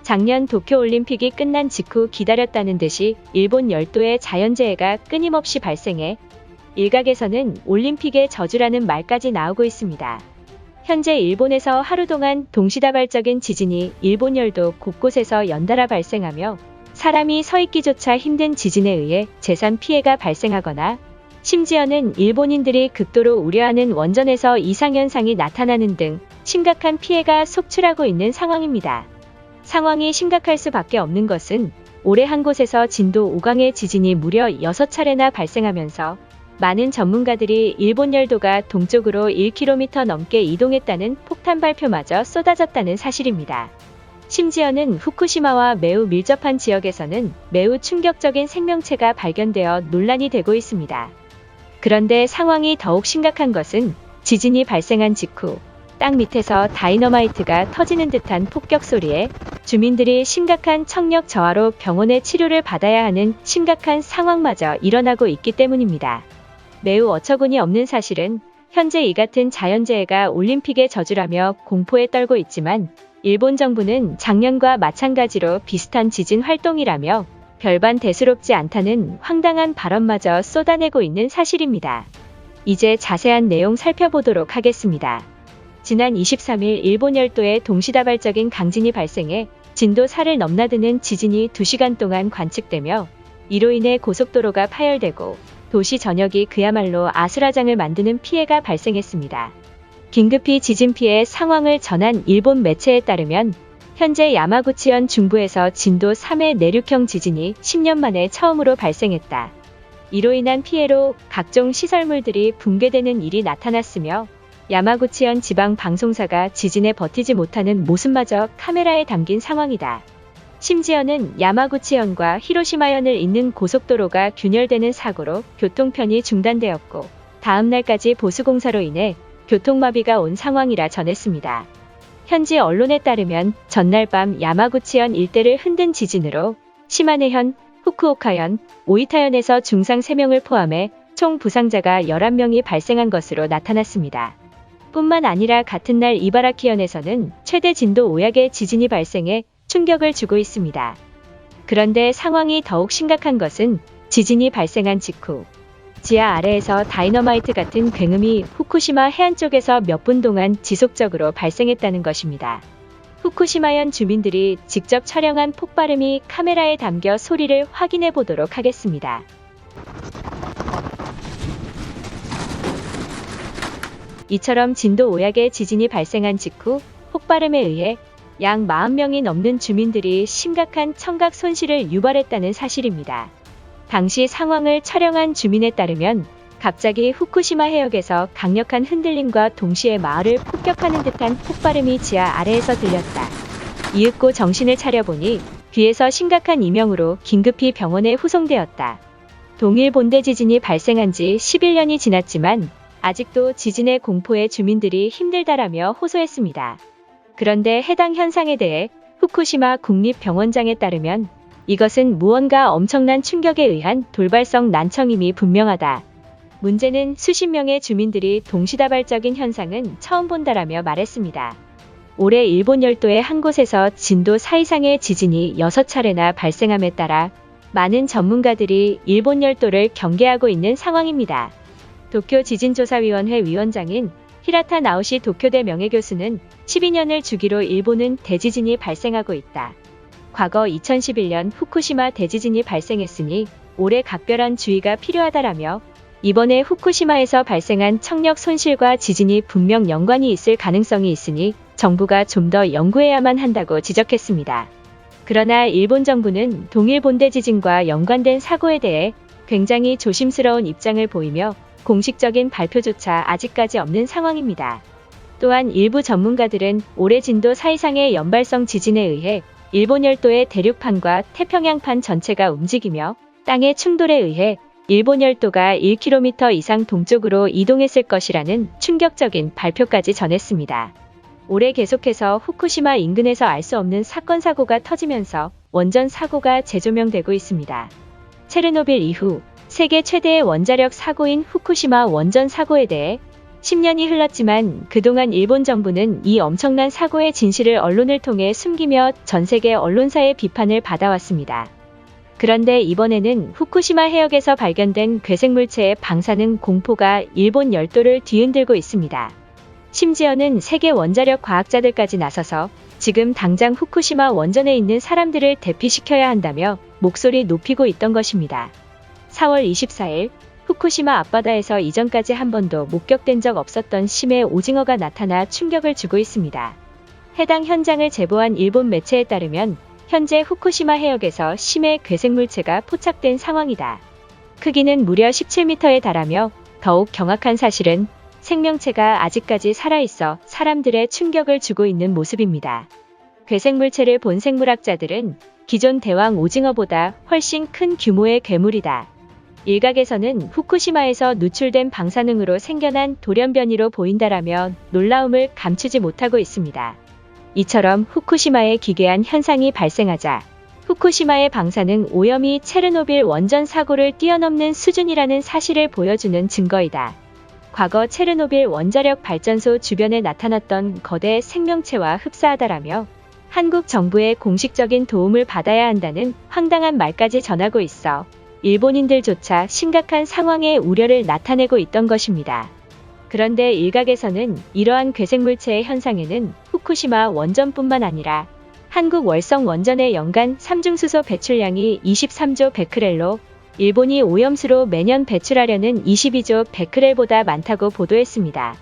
작년 도쿄올림픽이 끝난 직후 기다렸다는 듯이 일본 열도의 자연재해가 끊임없이 발생해 일각에서는 올림픽의 저주라는 말까지 나오고 있습니다. 현재 일본에서 하루 동안 동시다발적인 지진이 일본 열도 곳곳에서 연달아 발생하며 사람이 서 있기조차 힘든 지진에 의해 재산 피해가 발생하거나 심지어는 일본인들이 극도로 우려하는 원전에서 이상현상이 나타나는 등 심각한 피해가 속출하고 있는 상황입니다. 상황이 심각할 수밖에 없는 것은 올해 한 곳에서 진도 5강의 지진이 무려 6차례나 발생하면서 많은 전문가들이 일본 열도가 동쪽으로 1km 넘게 이동했다는 폭탄 발표마저 쏟아졌다는 사실입니다. 심지어는 후쿠시마와 매우 밀접한 지역에서는 매우 충격적인 생명체가 발견되어 논란이 되고 있습니다. 그런데 상황이 더욱 심각한 것은 지진이 발생한 직후 땅 밑에서 다이너마이트가 터지는 듯한 폭격 소리에 주민들이 심각한 청력 저하로 병원에 치료를 받아야 하는 심각한 상황마저 일어나고 있기 때문입니다. 매우 어처구니 없는 사실은 현재 이 같은 자연재해가 올림픽의 저주라며 공포에 떨고 있지만 일본 정부는 작년과 마찬가지로 비슷한 지진 활동이라며 별반 대수롭지 않다는 황당한 발언마저 쏟아내고 있는 사실입니다. 이제 자세한 내용 살펴보도록 하겠습니다. 지난 23일 일본 열도에 동시다발적인 강진이 발생해 진도 4를 넘나드는 지진이 2시간 동안 관측되며 이로 인해 고속도로가 파열되고 도시 전역이 그야말로 아수라장을 만드는 피해가 발생했습니다. 긴급히 지진 피해 상황을 전한 일본 매체에 따르면 현재 야마구치현 중부에서 진도 3의 내륙형 지진이 10년 만에 처음으로 발생했다. 이로 인한 피해로 각종 시설물들이 붕괴되는 일이 나타났으며 야마구치현 지방 방송사가 지진에 버티지 못하는 모습마저 카메라에 담긴 상황이다. 심지어는 야마구치현과 히로시마현을 잇는 고속도로가 균열되는 사고로 교통편이 중단되었고 다음 날까지 보수공사로 인해 교통마비가 온 상황이라 전했습니다. 현지 언론에 따르면 전날 밤 야마구치현 일대를 흔든 지진으로 시마네현, 후쿠오카현, 오이타현에서 중상 3명을 포함해 총 부상자가 11명이 발생한 것으로 나타났습니다. 뿐만 아니라 같은 날 이바라키현에서는 최대 진도 5약의 지진이 발생해 충격을 주고 있습니다. 그런데 상황이 더욱 심각한 것은 지진이 발생한 직후 지하 아래에서 다이너마이트 같은 굉음이 후쿠시마 해안 쪽에서 몇 분 동안 지속적으로 발생했다는 것입니다. 후쿠시마현 주민들이 직접 촬영한 폭발음이 카메라에 담겨 소리를 확인해 보도록 하겠습니다. 이처럼 진도 5약의 지진이 발생한 직후 폭발음에 의해 약 40명이 넘는 주민들이 심각한 청각 손실을 유발했다는 사실입니다. 당시 상황을 촬영한 주민에 따르면 갑자기 후쿠시마 해역에서 강력한 흔들림과 동시에 마을을 폭격하는 듯한 폭발음이 지하 아래에서 들렸다. 이윽고 정신을 차려보니 귀에서 심각한 이명으로 긴급히 병원에 후송되었다. 동일 본대 지진이 발생한 지 11년이 지났지만 아직도 지진의 공포에 주민들이 힘들다라며 호소했습니다. 그런데 해당 현상에 대해 후쿠시마 국립병원장에 따르면 이것은 무언가 엄청난 충격에 의한 돌발성 난청임이 분명하다. 문제는 수십 명의 주민들이 동시다발적인 현상은 처음 본다라며 말했습니다. 올해 일본 열도의 한 곳에서 진도 4 이상의 지진이 6차례나 발생함에 따라 많은 전문가들이 일본 열도를 경계하고 있는 상황입니다. 도쿄 지진조사위원회 위원장인 히라타 나오시 도쿄대 명예교수는 12년을 주기로 일본은 대지진이 발생하고 있다. 과거 2011년 후쿠시마 대지진이 발생했으니 올해 각별한 주의가 필요하다라며 이번에 후쿠시마에서 발생한 청력 손실과 지진이 분명 연관이 있을 가능성이 있으니 정부가 좀 더 연구해야만 한다고 지적했습니다. 그러나 일본 정부는 동일 본대 지진과 연관된 사고에 대해 굉장히 조심스러운 입장을 보이며 공식적인 발표조차 아직까지 없는 상황입니다. 또한 일부 전문가들은 올해 진도 4 이상의 연발성 지진에 의해 일본 열도의 대륙판과 태평양판 전체가 움직이며 땅의 충돌에 의해 일본 열도가 1km 이상 동쪽으로 이동했을 것이라는 충격적인 발표까지 전했습니다. 올해 계속해서 후쿠시마 인근에서 알 수 없는 사건 사고가 터지면서 원전 사고가 재조명되고 있습니다. 체르노빌 이후 세계 최대의 원자력 사고인 후쿠시마 원전 사고에 대해 10년이 흘렀지만 그동안 일본 정부는 이 엄청난 사고의 진실을 언론을 통해 숨기며 전 세계 언론사의 비판을 받아왔습니다. 그런데 이번에는 후쿠시마 해역에서 발견된 괴생물체의 방사능 공포가 일본 열도를 뒤흔들고 있습니다. 심지어는 세계 원자력 과학자들까지 나서서 지금 당장 후쿠시마 원전에 있는 사람들을 대피시켜야 한다며 목소리 높이고 있던 것입니다. 4월 24일 후쿠시마 앞바다에서 이전까지 한 번도 목격된 적 없었던 심해 오징어가 나타나 충격을 주고 있습니다. 해당 현장을 제보한 일본 매체에 따르면 현재 후쿠시마 해역에서 심해 괴생물체가 포착된 상황이다. 크기는 무려 17m에 달하며 더욱 경악한 사실은 생명체가 아직까지 살아있어 사람들의 충격을 주고 있는 모습입니다. 괴생물체를 본 생물학자들은 기존 대왕 오징어보다 훨씬 큰 규모의 괴물이다. 일각에서는 후쿠시마에서 누출된 방사능으로 생겨난 돌연변이로 보인다라며 놀라움을 감추지 못하고 있습니다. 이처럼 후쿠시마에 기괴한 현상이 발생하자 후쿠시마의 방사능 오염이 체르노빌 원전 사고를 뛰어넘는 수준이라는 사실을 보여주는 증거이다. 과거 체르노빌 원자력 발전소 주변에 나타났던 거대 생명체와 흡사하다라며 한국 정부의 공식적인 도움을 받아야 한다는 황당한 말까지 전하고 있어 일본인들조차 심각한 상황의 우려를 나타내고 있던 것입니다. 그런데 일각에서는 이러한 괴생물체의 현상에는 후쿠시마 원전뿐만 아니라 한국 월성 원전의 연간 삼중수소 배출량이 23조 베크렐로 일본이 오염수로 매년 배출하려는 22조 베크렐보다 많다고 보도했습니다.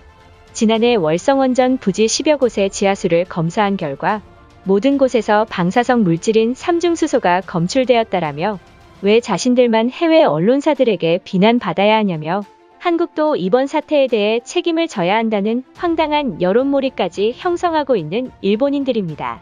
지난해 월성원전 부지 10여 곳의 지하수를 검사한 결과 모든 곳에서 방사성 물질인 삼중수소가 검출되었다라며 왜 자신들만 해외 언론사들에게 비난받아야 하냐며 한국도 이번 사태에 대해 책임을 져야 한다는 황당한 여론몰이까지 형성하고 있는 일본인들입니다.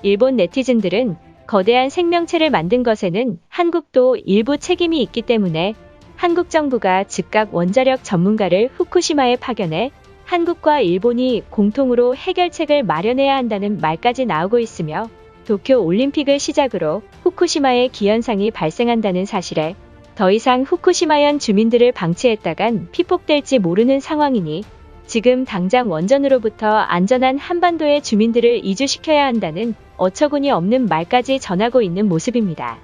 일본 네티즌들은 거대한 생명체를 만든 것에는 한국도 일부 책임이 있기 때문에 한국 정부가 즉각 원자력 전문가를 후쿠시마에 파견해 한국과 일본이 공통으로 해결책을 마련해야 한다는 말까지 나오고 있으며 도쿄 올림픽을 시작으로 후쿠시마에 기현상이 발생한다는 사실에 더 이상 후쿠시마현 주민들을 방치했다간 피폭될지 모르는 상황이니 지금 당장 원전으로부터 안전한 한반도의 주민들을 이주시켜야 한다는 어처구니 없는 말까지 전하고 있는 모습입니다.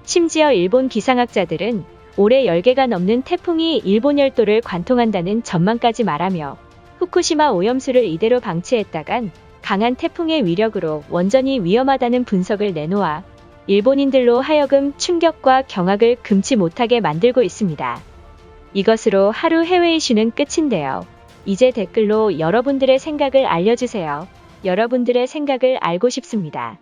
심지어 일본 기상학자들은 올해 10개가 넘는 태풍이 일본 열도를 관통한다는 전망까지 말하며 후쿠시마 오염수를 이대로 방치했다간 강한 태풍의 위력으로 원전이 위험하다는 분석을 내놓아 일본인들로 하여금 충격과 경악을 금치 못하게 만들고 있습니다. 이것으로 하루 해외 이슈는 끝인데요. 이제 댓글로 여러분들의 생각을 알려주세요. 여러분들의 생각을 알고 싶습니다.